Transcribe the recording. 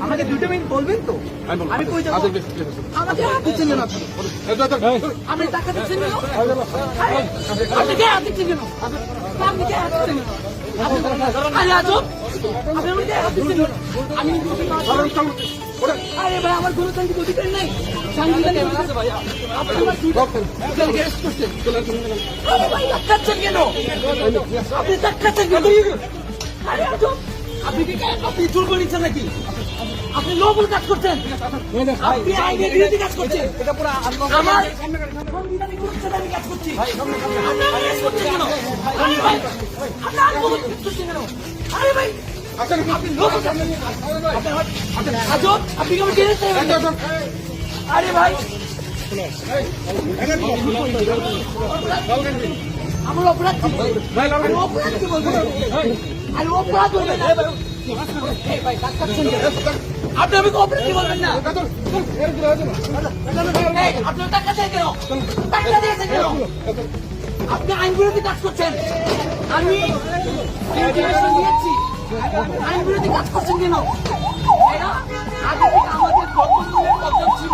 আমাকে 2 মিনিট বলবেন তো? আমি কই যাবো? আমাকে হাত দিচ্ছেন কেন? আমি টাকা দিচ্ছেন কেন? আপনি কে হাত দিচ্ছেন কেন? আপনি কে হাত দিচ্ছেন কেন? আরে আজব, আপনি আমাকে হাত দিচ্ছেন কেন? আমি আরে ভাই, আমার গণতান্ত্রিক অধিকার নেই। সাংবিধানিক অধিকার আছে ভাইয়া। আপনি আমার অ্যারেস্ট করছেন। আরে ভাই, ধাক্কাচ্ছেন কেন? আপনি ধাক্কাচ্ছেন কেন? আরে আজব, আপনি চুল করে নিচ্ছেন নাকি? আপনি লবল কাজ করছেন, আপনি আইনের বিরোধী কাজ করছেন। আমার সাংবিধানিক অনুষ্ঠানে আমি কাজ করছি। আপনি arrest করছেন কেন? আরে ভাই, আপনি আন্দোলন করছেন কেন? আরে ভাই, আপনি লবল কাজ করছেন। আজব, আপনি কেমন গেলেন? আরে ভাই, আমার অপরাধ কি? অপরাধ কি বলবেন? আরে অপরাধ বলবেন না। ভাই, ধাক্কাচ্ছেন কেন? আপনি আমাকে অপরাধ কি বলবেন না? আপনি টাকা দিয়ে কেন? টাকা দিয়েছেন কেন? আপনি আইন বিরোধী কাজ করছেন। আমি ইনফরমেশন দিয়েছি, আইন বিরোধী কাজ করছেন কেন? আগে থেকে আমাদের গঠনমূলক পদ্ধতি ছিল।